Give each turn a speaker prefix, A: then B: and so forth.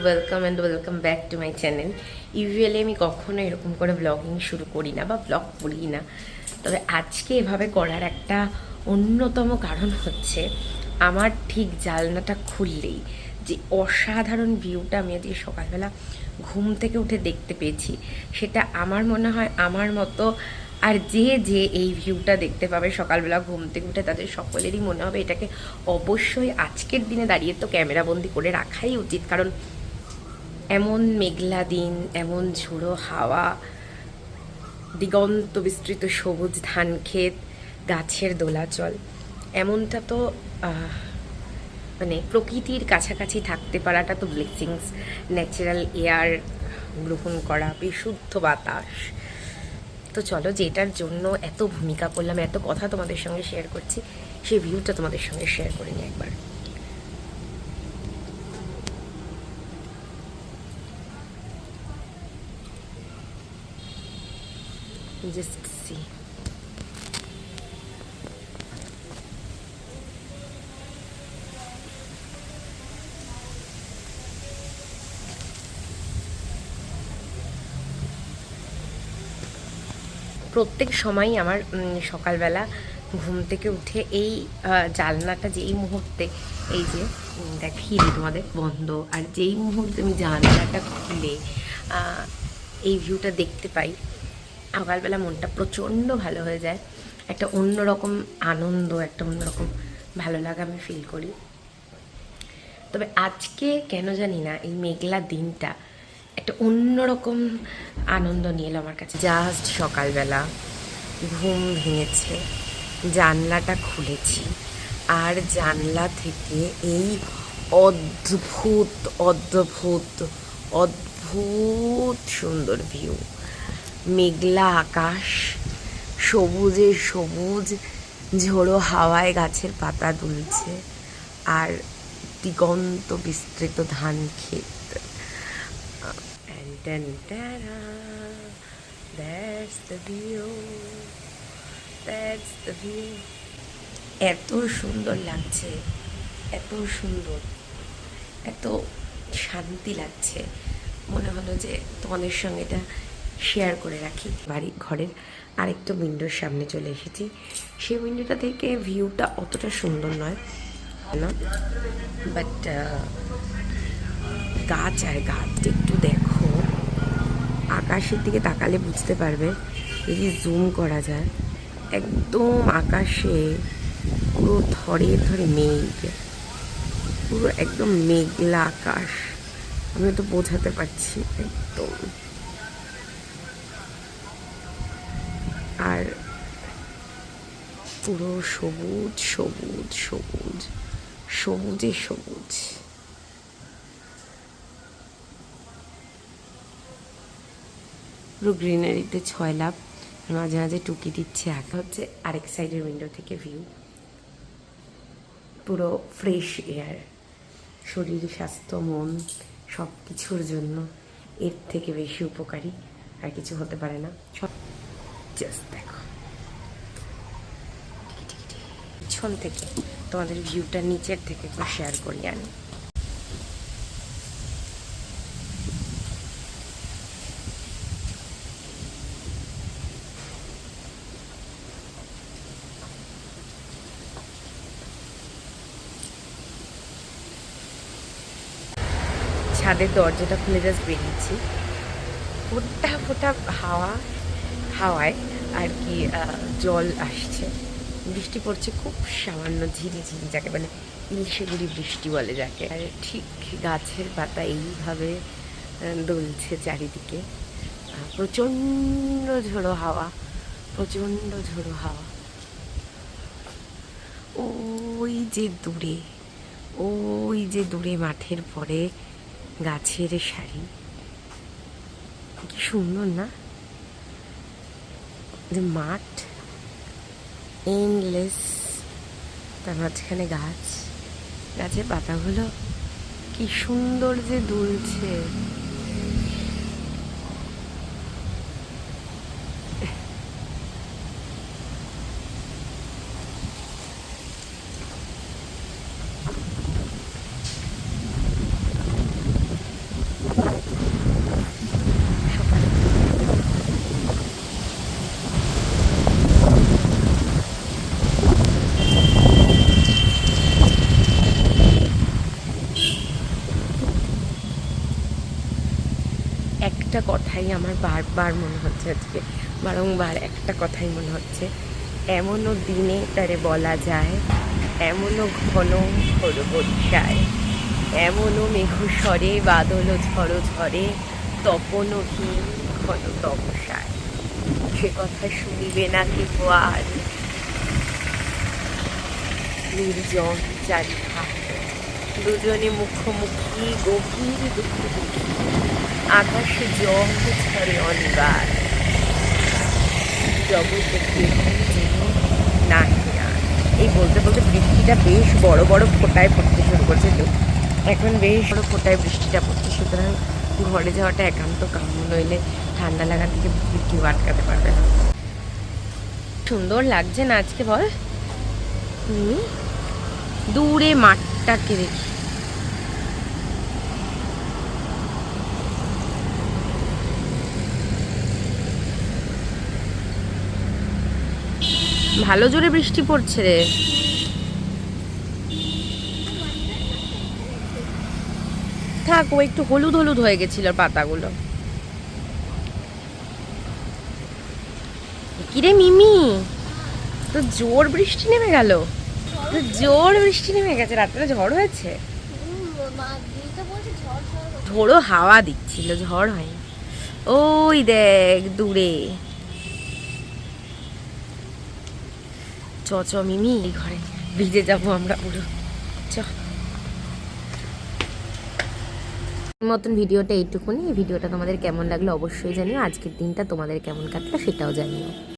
A: Welcome and welcome back to my channel. Usually আমি কখনো এরকম করে ব্লগিং শুরু করি না বা ব্লগ করি না, তবে আজকে এভাবে করার একটা অন্যতম কারণ হচ্ছে আমার ঠিক জানলাটা খুললেই যে অসাধারণ ভিউটা আমি আজকে সকালবেলা ঘুম থেকে উঠে দেখতে পেয়েছি, সেটা আমার মনে হয় আমার মতো আর যে যে এই ভিউটা দেখতে পাবে সকালবেলা ঘুম থেকে উঠে তাদের সকলেরই মনে হবে এটাকে অবশ্যই আজকের দিনে দাঁড়িয়ে তো ক্যামেরাবন্দি করে রাখাই উচিত। কারণ এমন মেঘলা দিন, এমন ঝোড়ো হাওয়া, দিগন্ত বিস্তৃত সবুজ ধান ক্ষেত, গাছের দোলাচল, এমনটা তো মানে প্রকৃতির কাছাকাছি থাকতে পারাটা তো ব্লেসিংস। ন্যাচারাল এয়ার গ্রহণ করা, বিশুদ্ধ বাতাস। তো চলো, যেটার জন্য এত ভূমিকা করলাম, এত কথা তোমাদের সঙ্গে শেয়ার করছি, সেই ভিউটা তোমাদের সঙ্গে শেয়ার করে নিই একবার। Just see. প্রত্যেক সময়ই আমার সকালবেলা ঘুম থেকে উঠে এই জানলাটা যেই মুহূর্তে, এই যে দেখিয়ে দিই তোমাদের বন্ধ, আর যেই মুহূর্তে আমি জানলাটা খুলে এই ভিউটা দেখতে পাই, সকালবেলা মনটা প্রচণ্ড ভালো হয়ে যায়। একটা অন্যরকম আনন্দ, একটা অন্যরকম ভালো লাগা আমি ফিল করি। তবে আজকে কেন জানি না এই মেঘলা দিনটা একটা অন্যরকম আনন্দ নিয়ে এলো আমার কাছে। জাস্ট সকালবেলা ঘুম ভেঙেছে, জানলাটা খুলেছি, আর জানলা থেকে এই অদ্ভুত অদ্ভুত অদ্ভুত সুন্দর ভিউ। মেঘলা আকাশ, সবুজে সবুজ, ঝোড়ো হাওয়ায় গাছের পাতা দুলছে, আর দিগন্ত বিস্তৃত ধান ক্ষেত। That's the view, that's the view. এত সুন্দর লাগছে, এত সুন্দর, এত শান্তি লাগছে, মনে হলো যে তোমাদের সঙ্গে এটা শেয়ার করে রাখি। বাড়ি ঘরের আরেকটা উইন্ডোর সামনে চলে এসেছি। সেই উইন্ডোটা থেকে ভিউটা অতটা সুন্দর নয় না, বাট গাছ আর গাছ একটু দেখো, আকাশের দিকে তাকালে বুঝতে পারবে, যদি জুম করা যায় একদম আকাশে পুরো ধরে ধরে মেঘ, পুরো একদম মেঘলা আকাশ। আমি তো বোঝাতে পারছি একদম। আর পুরো সবুজ সবুজ সবুজ, সবুজে সবুজ। পুরো গ্রিনারিতে ছয় লাভ, মাঝে মাঝে টুকি দিচ্ছে। আঁকা হচ্ছে আরেক সাইডের উইন্ডো থেকে ভিউ, পুরো ফ্রেশ এয়ার। শরীর, স্বাস্থ্য, মন সব কিছুর জন্য এর থেকে বেশি উপকারী আর কিছু হতে পারে না। সব জাস্ট দেখো, পিছন থেকে তোমাদের ভিউটা নিচের থেকে একটু শেয়ার করি আমি। ছাদের দরজাটা খুলে জাস্ট বেরিয়েছি, ফোটা ফোটা হাওয়ায় আর কি জল আসছে, বৃষ্টি পড়ছে খুব সামান্য ঝিরিঝিরি, যাকে বলে ইলশেগুড়ি বৃষ্টি বলে যাকে। আর ঠিক গাছের পাতা এইভাবে দুলছে চারিদিকে, প্রচণ্ড ঝোড়ো হাওয়া, প্রচণ্ড ঝোড়ো হাওয়া। ওই যে দূরে, ওই যে দূরে মাঠের পরে গাছের সারি, কি সুন্দর না? যে মাঠ এন্ডলেস, তার মাঝখানে গাছ, গাছের পাতাগুলো কি সুন্দর যে দুলছে। একটা কথাই আমার বারবার মনে হচ্ছে, আজকে বারংবার একটা কথাই মনে হচ্ছে, এমনও দিনে তারে বলা যায়, এমনও ঘন ঘোর বর্ষায়, এমনও মেঘস্বরে বাদল ঝড়ো ঝরে, তপনহীন ঘন তপসায়, সে কথা শুনিবে না কেহ আর, নির্জন চারিঘাট, দুজনে মুখোমুখি গভীর দুঃখ দুঃখী, আকাশে জল ঝরে অনিবার, জগতে কেহ যেন নাহি আর। এই বলতে বলতে বৃষ্টিটা বেশ বড় বড় ফোঁটায় পড়তে শুরু করছে, তো এখন বেশ বড় ফোঁটায় বৃষ্টিটা পড়ছে, সুতরাং ঘরে যাওয়াটা একান্ত কাম্য, নইলে ঠান্ডা লাগা থেকে কেউ আটকাতে পারবে না। সুন্দর লাগছে না আজকে বল? দূরে মাঠটাকে দেখি, ভালো জোরে বৃষ্টি পড়ছে রে। থাক, ও একটু হলুদ হলুদ হয়ে গেছিল পাতাগুলো। কিরে মিমি, তো জোর বৃষ্টি নেমে গেল, তো জোর বৃষ্টি নেমে গেছে, রাত্রে ঝড় হয়েছে? ঝোড়ো হাওয়া দিচ্ছিল, ঝড় হয়নি। ওই দেখ দূরে, চ চ মিমি, এই ঘরে ভিজে যাবো আমরা পুরো, চ। মতন ভিডিওটা এইটুকুনি। এই ভিডিওটা তোমাদের কেমন লাগলো অবশ্যই জানিও, আজকের দিনটা তোমাদের কেমন কাটলো সেটাও জানিও।